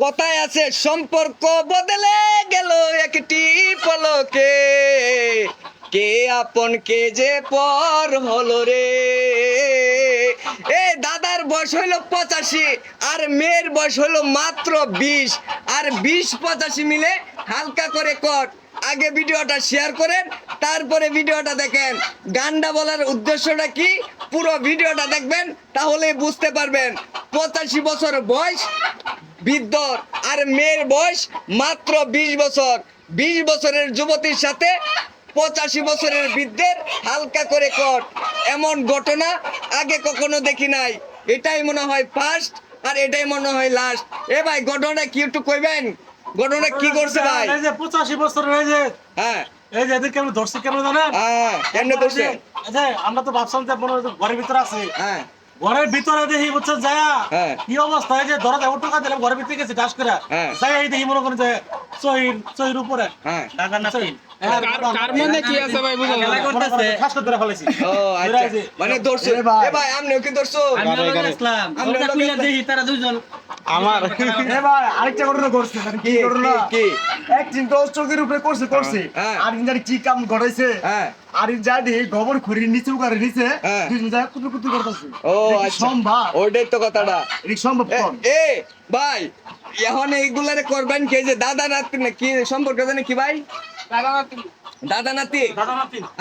কথায় আছে সম্পর্ক বদলে গেল একটি পলকে, কে আপন কে যে পর হলো রে। এই দাদার বয়স হইল 85 আর মেয়ের বয়স হইল মাত্র 20, আর 20-85 মিলে হালকা করে কট। আগে ভিডিওটা শেয়ার করেন, তারপরে ভিডিওটা দেখেন। গানটা বলার উদ্দেশ্যটা কি, পুরো ভিডিওটা দেখবেন, তাহলে বুঝতে পারবেন। 85 বছর বয়স বৃদ্ধ আর মেয়ের বয়স মাত্র 20 বছর। 20 বছরের যুবতীর সাথে 85 বছরের বৃদ্ধের হালকা করে কট। এমন ঘটনা আগে কখনো দেখি নাই। এটাই মনে হয় ফার্স্ট, আর এটাই মনে হয় লাস্ট। এ ভাই ঘটনা কি একটু কইবেন? ঘটনা কি করছে ভাই? এই যে 85 বছরের এই যে হ্যাঁ এই যে এদের কেমন ধরছে কেমন জানেন? হ্যাঁ কেমনে করছে? এই যে আমরা তো ভাবছিলাম যে মনে হয় ঘরের ভিতরে আছে। হ্যাঁ ঘরের ভিতরে দেখি বুঝছেন যায় হ্যাঁ। কি অবস্থা, এই যে ধরা দেয় টাকা দিলাম ঘরের ভিতরে গেছে ডাস করে হ্যাঁ। যাই এই দেখি মনে করেন যে চহির উপরে হ্যাঁ। টাকা নাতি কার মধ্যে কি আছে ভাই বুঝা যায় না। খাস করে ধরে ফেলেছি। ও আচ্ছা, মানে ধরছে। এ ভাই আমনেও কি ধরছো? আমার এ ভাই আরেকটা ঘটনা ঘটছে, জানি কি ঘটনা? কি? একদিন তো চোখের উপরে করছে হ্যাঁ। আরেকদিন জানি কি কাম ঘটাইছে। হ্যাঁ আরেকদিন জানি গোবর খুঁড়ির নিচে উগারে নিচে হ্যাঁ। দুইজন যায় কুতু করতেছে। ও এটা কি আচ্ছা, সম্ভব? ওইটাই তো কথাটা। এটা কি সম্ভব এ কম? এ ভাই এখন এইগুলারে করবেন কে, যে দাদা নাতি না কি সম্পর্ক জানে কি ভাই? দাদা নাতি।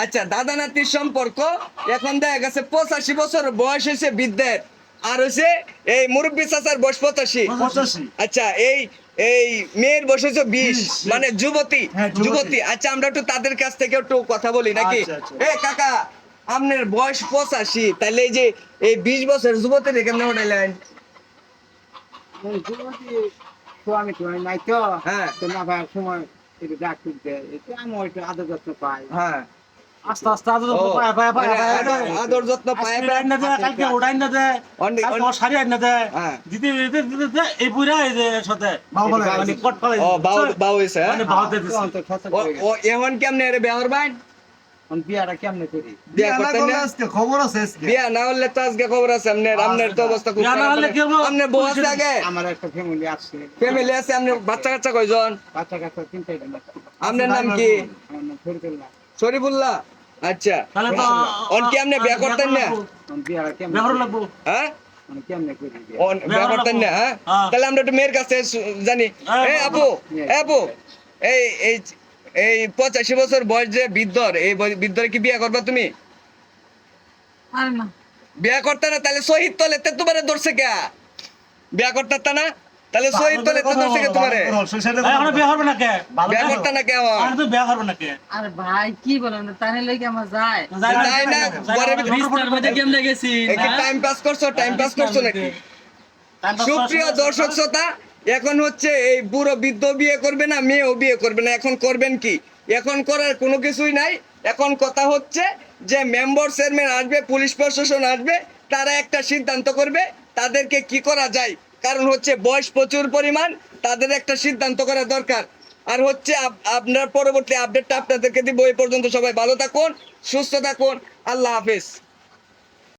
আচ্ছা, দাদা নাতির সম্পর্ক এখন দেখা গেছে 85 বছর বয়স হয়েছে বৃদ্ধের, আর হয়েছে এই মুরব্বী চাচার বয়স 85। 85 আচ্ছা, এই এই মেয়ের বয়স হচ্ছে 20, মানে যুবতী। হ্যাঁ, যুবতী। যুবতী। আচ্ছা, আমরা একটু তাদের কাছ থেকে একটু কথা বলি নাকি? আচ্ছা, আচ্ছা। এ কাকা, আপনার বয়স 85, তাহলে এই যে এই 20 বছর যুবতী রেখে কেমনে উঠাইলেন? আমি তো নাই তো হ্যাঁ তো না ভাই সময় একটু ডাক তুলতে একটু আমি একটু আদর যত্ন পাই। হ্যাঁ। আস্তে আস্তে আদর ও, পায় মানে আদর যত্ন পায় আজকে রাইন না দেয়, কালকে ওড়াইন না দেয়, অনেক- কালকে ওর শাড়ি আইন না দেয়। হ্যাঁ। দিতে এই বুড়া এই যে সাথে বাবা বলে মানে কট ফলাই ও বাউ হয়েছে, মানে ভাওতে দিছে। তখন তো সচা ও করে ও এখন কেমনে রে বিয়া করবেন? বিয়াটা কেমনে করি? বিয়া করতেন না? আজকে খবর আছে আজকে। বিয়া না হলে তো আজকে খবর আছে। আপনার তো অবস্থা খুব বিয়া না খারাপ। হলে কি হবো? আপনার বউ আছে আগে? আমার একটা ফ্যামিলি আছে, ফ্যামিলি আছে? আপনার বাচ্চা কাচ্চা কয়জন? বাচ্চা কাচ্চা 3-4 জন আছে। আপনার নাম কি? আমার নাম ফরিদুল্লাহ। শরীফুল্লাহ। আচ্ছা, তাহলে তো অন কি আপনি বিয়া করতেন না? বিয়াটা কেমনে ব্যবহার করি? লাগবো। হ্যাঁ, মানে কেমনে করি বিয়া? অন বিয়া করতেন না? হ্যাঁ, হ্যাঁ। তাহলে আমরা একটু মেয়ের কাছে জানি। হ্যাঁ, এই আপু, এই আপু, এই এই এই 85 বছর বয়স যে বৃদ্ধর, এই বৃদ্ধরে কি বিয়া করবা তুমি? আরে না, বিয়া করতে না, তাহলে শহীদ তলে তে তোমারে ধরছে কে? বিয়া করতে না, তাহলে শহীদ তলে তে ধরছে কে তোমারে? এখন বিয়া হবে না কে? বিয়া করতে না কে? আমার আর তো বিয়া হবে না কে? আরে ভাই কি বলেন, তাই লইকে আমার যায়। যায় না, ঘরের ভিতরে টাইম পাস করছো নাকি? সুপ্রিয় দর্শক শ্রোতা, এখন হচ্ছে এই বুড়ো বৃদ্ধ বিয়ে করবে না, মেয়েও বিয়ে করবে না। এখন করবেন কি? এখন করার কোনো কিছুই নাই। এখন কথা হচ্ছে যে মেম্বার চেয়ারম্যান আসবে, পুলিশ প্রশাসন আসবে, তারা একটা সিদ্ধান্ত করবে তাদেরকে কি করা যায়। কারণ হচ্ছে বয়স প্রচুর পরিমাণ, তাদের একটা সিদ্ধান্ত করা দরকার। আর হচ্ছে আপনার পরবর্তী আপডেটটা আপনাদেরকে দিব। এই পর্যন্ত সবাই ভালো থাকুন, সুস্থ থাকুন, আল্লাহ হাফেজ।